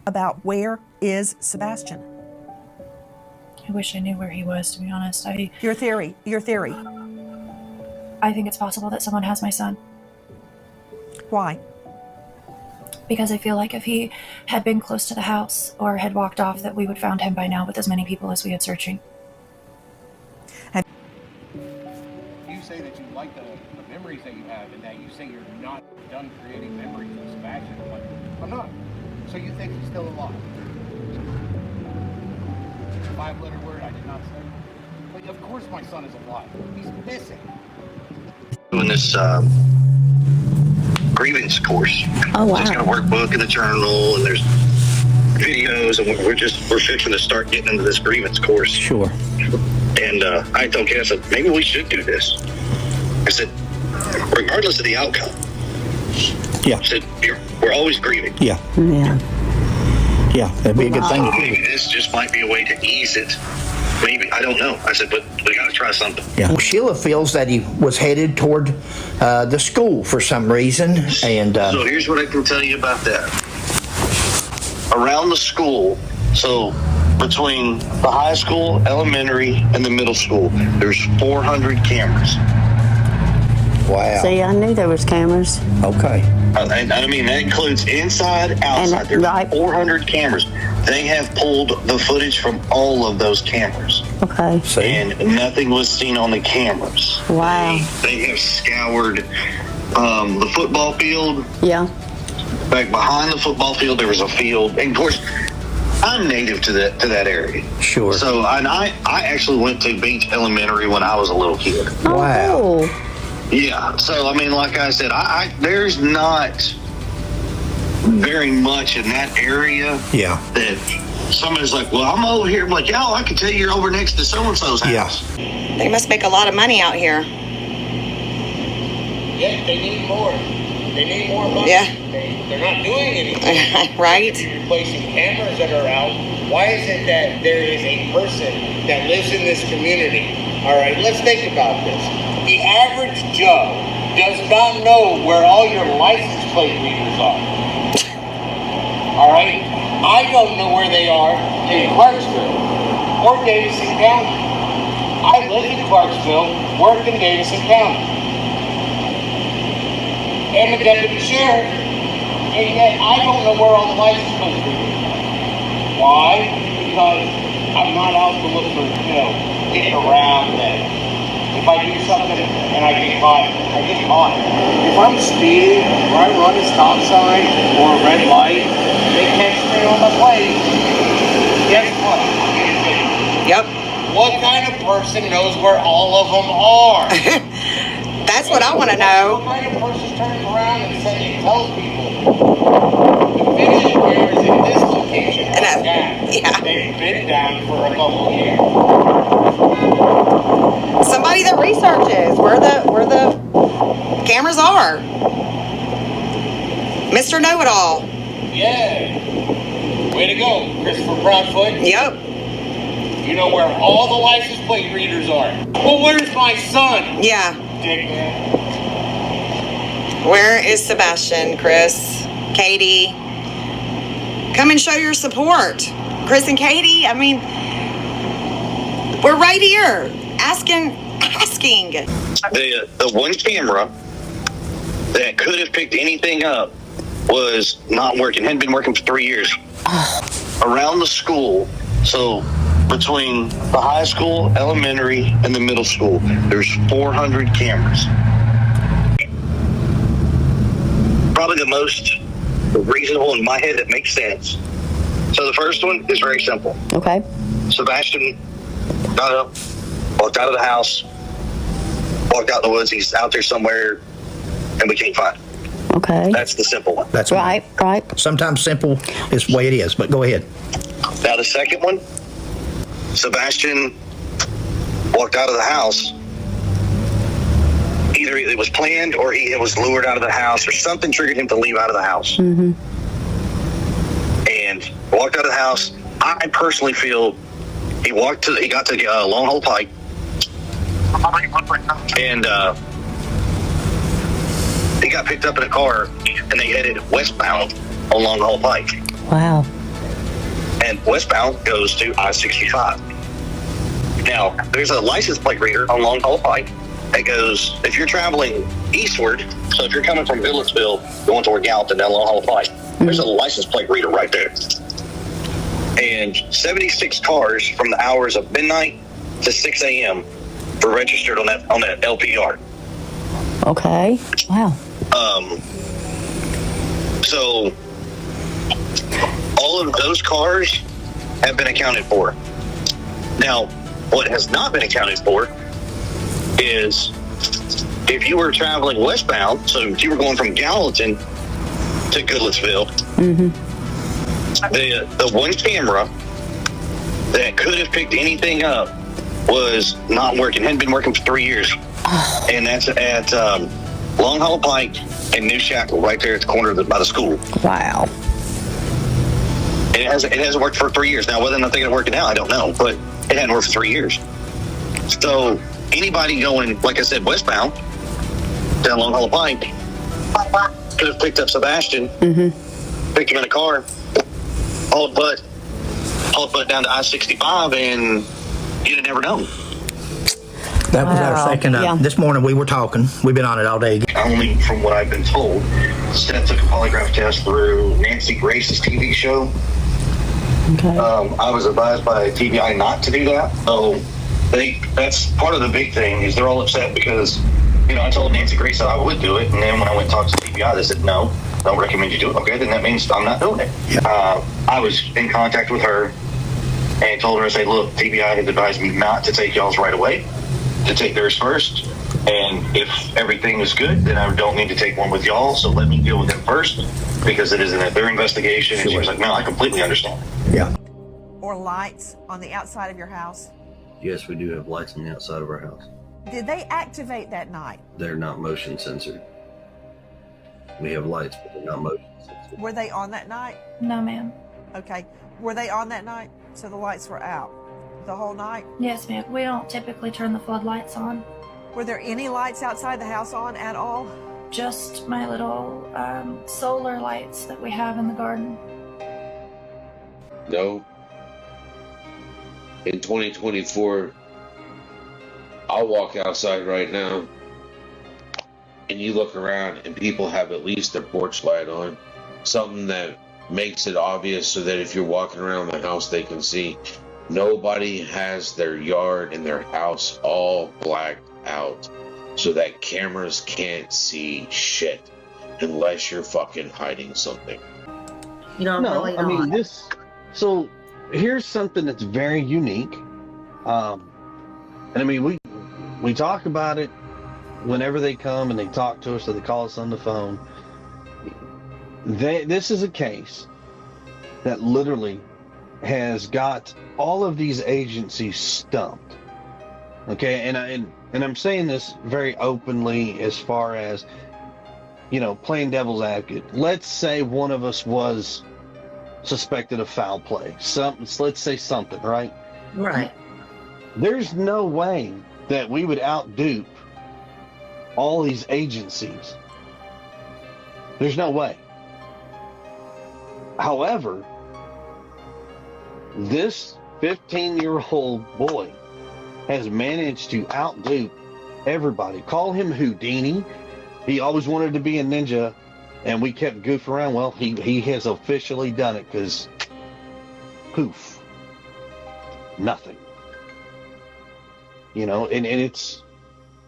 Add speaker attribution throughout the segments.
Speaker 1: about where is Sebastian?
Speaker 2: I wish I knew where he was, to be honest.
Speaker 1: Your theory.
Speaker 2: I think it's possible that someone has my son.
Speaker 1: Why?
Speaker 2: Because I feel like if he had been close to the house or had walked off, that we would have found him by now with as many people as we had searching.
Speaker 3: You say that you like the memories that you have, and that you say you're not done creating memories of Sebastian. I'm like, I'm not. So you think he's still alive? 5-letter word I did not say. But of course my son is alive. He's missing.
Speaker 4: Doing this grievance course.
Speaker 5: Oh, wow.
Speaker 4: Just got a workbook and a journal, and there's videos, and we're fixing to start getting into this grievance course.
Speaker 5: Sure.
Speaker 4: And I told Kate, I said, maybe we should do this. I said, regardless of the outcome.
Speaker 5: Yeah.
Speaker 4: I said, we're always grieving.
Speaker 5: Yeah. That'd be a good thing to do.
Speaker 4: Maybe this just might be a way to ease it. Maybe, I don't know. I said, but we got to try something.
Speaker 5: Yeah.
Speaker 6: Well, Sheila feels that he was headed toward the school for some reason, and
Speaker 4: so here's what I can tell you about that. Around the school, so between the high school, elementary, and the middle school, there's 400 cameras.
Speaker 6: wow.
Speaker 7: See, I knew there was cameras.
Speaker 6: Okay.
Speaker 4: And I mean, that includes inside, outside. There's
Speaker 7: right.
Speaker 4: 400 cameras. They have pulled the footage from all of those cameras.
Speaker 7: Okay.
Speaker 6: See?
Speaker 4: And nothing was seen on the cameras.
Speaker 7: Wow.
Speaker 4: They have scoured the football field.
Speaker 7: Yeah.
Speaker 4: Back behind the football field, there was a field. And of course, I'm native to that area.
Speaker 6: Sure.
Speaker 4: So I actually went to Beach Elementary when I was a little kid.
Speaker 6: Wow.
Speaker 7: Oh,
Speaker 4: Yeah. So I mean, like I said, there's not very much in that area.
Speaker 6: Yeah.
Speaker 4: That somebody's like, well, I'm over here. I'm like, yo, I can tell you're over next to so-and-so's house.
Speaker 6: Yeah.
Speaker 8: They must make a lot of money out here.
Speaker 3: Yeah, they need more. They need more money.
Speaker 8: Yeah.
Speaker 3: They're not doing anything.
Speaker 8: Right?
Speaker 3: Replacing cameras that are out. Why is it that there is a person that lives in this community? All right, let's think about this. The average Joe does not know where all your license plate readers are. All right? I don't know where they are in Clarksville or Davidson County. I live in Clarksville, work in Davidson County. And the deputy sheriff, and yet I don't know where all the license plates are. Why? Because I'm not out to look for, getting around them. If I do something and I get caught, I get caught. If I'm speeding or I run a stop sign or a red light, they catch me on the plate. Guess what? I'm getting ticket.
Speaker 8: Yep.
Speaker 3: What kind of person knows where all of them are?
Speaker 8: That's what I want to know.
Speaker 3: What kind of person turns around and tells people the video cameras in this location are down?
Speaker 8: Yeah.
Speaker 3: They've been down for a couple of years.
Speaker 8: Somebody that researches where the cameras are. Mr. Know-It-All.
Speaker 3: Yeah. Way to go, Christopher Broadfoot.
Speaker 8: Yep.
Speaker 3: You know where all the license plate readers are. Well, where's my son?
Speaker 8: Yeah.
Speaker 3: Dickhead.
Speaker 8: Where is Sebastian, Chris? Katie? Come and show your support. Chris and Katie, I mean, we're right here asking.
Speaker 4: The one camera that could have picked anything up was not working. Hadn't been working for 3 years. Around the school, so between the high school, elementary, and the middle school, there's 400 cameras. Probably the most reasonable in my head that makes sense. So the first one is very simple.
Speaker 7: okay.
Speaker 4: Sebastian got up, walked out of the house, walked out in the woods. He's out there somewhere, and we can't find him.
Speaker 7: Okay.
Speaker 4: That's the simple one.
Speaker 6: That's
Speaker 7: Right.
Speaker 6: Sometimes simple is the way it is, but go ahead.
Speaker 4: Now the second one, Sebastian walked out of the house. Either it was planned or he was lured out of the house or something triggered him to leave out of the house.
Speaker 7: Mm-hmm.
Speaker 4: And walked out of the house. I personally feel he got to Long Hole Pike. And he got picked up in a car and they headed westbound on Long Hole Pike.
Speaker 7: Wow.
Speaker 4: and Westbound goes to I-65. Now, there's a license plate reader on Long Haul Pike that goes, if you're traveling eastward, so if you're coming from Milledgeville, going toward Gallatin down Long Haul Pike, there's a license plate reader right there. And 76 cars from the hours of midnight to 6 a.m. were registered on that LPR.
Speaker 7: Okay. Wow.
Speaker 4: So all of those cars have been accounted for. Now, what has not been accounted for is if you were traveling westbound, so if you were going from Gallatin to Goodlettsville, the one camera that could have picked anything up was not working. Hadn't been working for 3 years, and that's at Long Hollow Pike and New Shackle, right there at the corner by the school.
Speaker 7: Wow.
Speaker 4: And it hasn't worked for 3 years now. Whether or not they're going to work it out, I don't know, but it hadn't worked for 3 years. So anybody going, like I said, westbound down Long Hollow Pike could have picked up Sebastian, picked him in a car, hauled butt down to I-65, and you'd have never known.
Speaker 6: That was our second.
Speaker 7: Yeah.
Speaker 6: This morning we were talking. We've been on it all day.
Speaker 4: Only from what I've been told, Seth took a polygraph test through Nancy Grace's TV show.
Speaker 7: Okay.
Speaker 4: I was advised by TBI not to do that. So that's part of the big thing is they're all upset because, I told Nancy Grace that I would do it. And then when I went and talked to TBI, they said, no, don't recommend you do it. Okay, then that means I'm not doing it.
Speaker 6: Yeah.
Speaker 4: I was in contact with her and told her, I said, look, TBI has advised me not to take y'all's right away, to take theirs first. And if everything is good, then I don't need to take one with y'all. So let me deal with them first because it isn't their investigation. And she was like, no, I completely understand.
Speaker 6: Yeah.
Speaker 1: Or lights on the outside of your house?
Speaker 9: Yes, we do have lights on the outside of our house.
Speaker 1: Did they activate that night?
Speaker 9: They're not motion censored. We have lights, but they're not motion censored.
Speaker 1: Were they on that night?
Speaker 2: No, ma'am.
Speaker 1: Okay. Were they on that night? So the lights were out the whole night?
Speaker 2: Yes, ma'am. We don't typically turn the floodlights on.
Speaker 1: Were there any lights outside the house on at all?
Speaker 2: Just my little solar lights that we have in the garden.
Speaker 10: No. In 2024, I'll walk outside right now and you look around and people have at least their porch light on. Something that makes it obvious so that if you're walking around the house, they can see. Nobody has their yard and their house all blacked out so that cameras can't see shit unless you're fucking hiding something.
Speaker 11: No, I mean this. So here's something that's very unique, and I mean we talk about it whenever they come and they talk to us or they call us on the phone. This is a case that literally has got all of these agencies stumped. Okay, and I'm saying this very openly as far as, playing devil's advocate. Let's say one of us was suspected of foul play. Let's say something, right?
Speaker 7: Right.
Speaker 11: There's no way that we would outdupe all these agencies. There's no way. However, this 15-year-old boy has managed to outdo everybody. Call him Houdini. He always wanted to be a ninja, and we kept goofing around. Well, he has officially done it because, poof, nothing. And it's,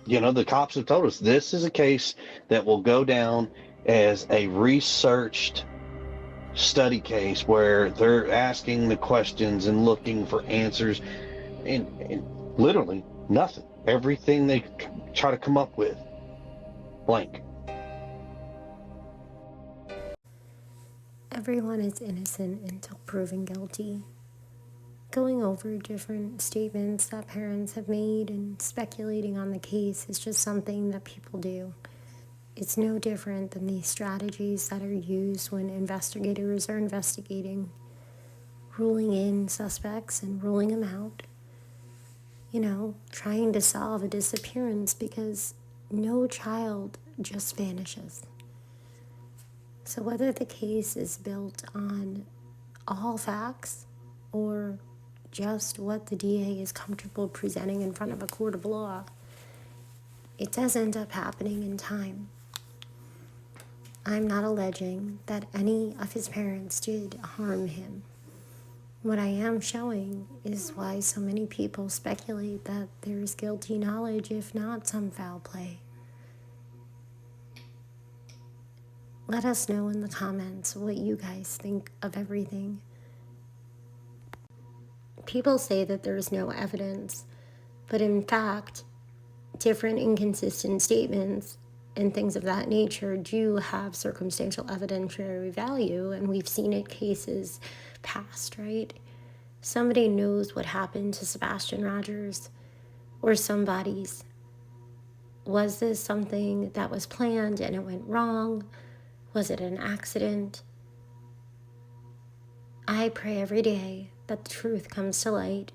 Speaker 11: the cops have told us this is a case that will go down as a researched study case where they're asking the questions and looking for answers, and literally nothing. Everything they try to come up with, blank.
Speaker 12: Everyone is innocent until proven guilty. Going over different statements that parents have made and speculating on the case is just something that people do. It's no different than the strategies that are used when investigators are investigating, ruling in suspects and ruling them out. Trying to solve a disappearance because no child just vanishes. So whether the case is built on all facts or just what the DA is comfortable presenting in front of a court of law. It does end up happening in time. I'm not alleging that any of his parents did harm him. What I am showing is why so many people speculate that there's guilty knowledge, if not some foul play. Let us know in the comments what you guys think of everything. People say that there's no evidence, but in fact, different inconsistent statements and things of that nature do have circumstantial evidentiary value, and we've seen it cases past, right? Somebody knows what happened to Sebastian Rogers, or somebody's. Was this something that was planned and it went wrong? Was it an accident? I pray every day that the truth comes to light